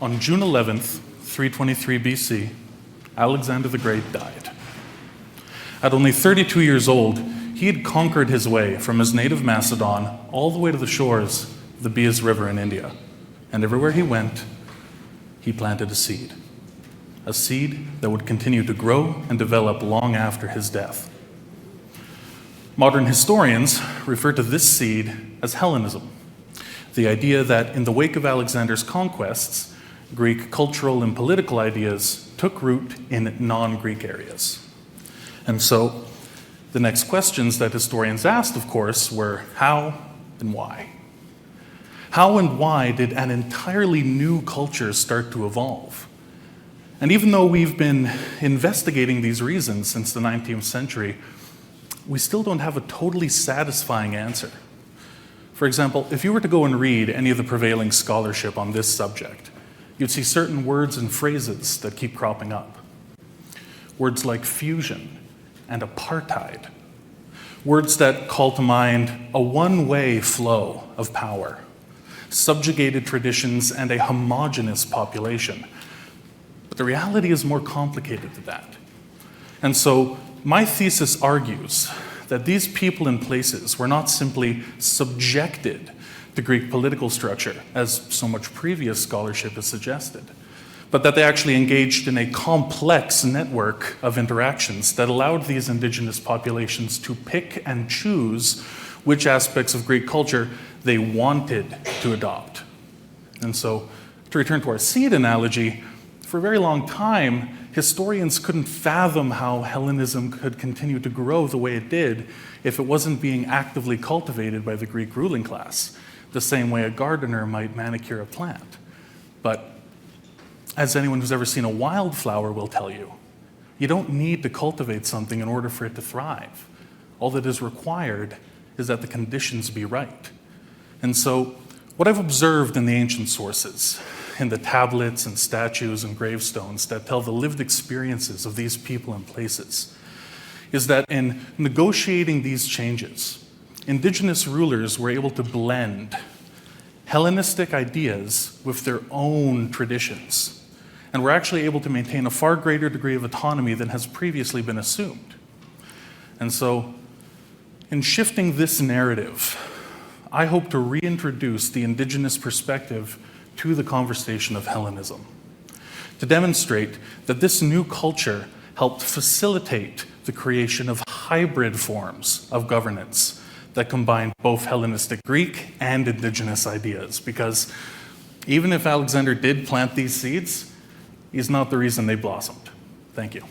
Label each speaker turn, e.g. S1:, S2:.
S1: On June 11th, 323 BC, Alexander the Great died. At only 32 years old, he had conquered his way from his native Macedon all the way to the shores of the Beas River in India. And everywhere he went, he planted a seed that would continue to grow and develop long after his death. Modern historians refer to this seed as Hellenism, the idea that in the wake of Alexander's conquests, Greek cultural and political ideas took root in non-Greek areas. And so the next questions that historians asked, of course, were how and why? How and why did an entirely new culture start to evolve? And even though we've been investigating these reasons since the 19th century, we still don't have a totally satisfying answer. For example, if you were to go and read any of the prevailing scholarship on this subject, you'd see certain words and phrases that keep cropping up. Words like fusion and apartheid. Words that call to mind a one-way flow of power, subjugated traditions, and a homogeneous population. But the reality is more complicated than that. And so my thesis argues that these people and places were not simply subjected to Greek political structure, as so much previous scholarship has suggested, but that they actually engaged in a complex network of interactions that allowed these indigenous populations to pick and choose which aspects of Greek culture they wanted to adopt. And so, to return to our seed analogy, for a very long time, historians couldn't fathom how Hellenism could continue to grow the way it did if it wasn't being actively cultivated by the Greek ruling class, the same way a gardener might manicure a plant. But as anyone who's ever seen a wildflower will tell you, you don't need to cultivate something in order for it to thrive. All that is required is that the conditions be right. And so, what I've observed in the ancient sources, in the tablets and statues and gravestones that tell the lived experiences of these people and places, is that in negotiating these changes, indigenous rulers were able to blend Hellenistic ideas with their own traditions, and were actually able to maintain a far greater degree of autonomy than has previously been assumed. And so, in shifting this narrative, I hope to reintroduce the indigenous perspective to the conversation of Hellenism, to demonstrate that this new culture helped facilitate the creation of hybrid forms of governance that combined both Hellenistic Greek and indigenous ideas. Because even if Alexander did plant these seeds, he's not the reason they blossomed. Thank you.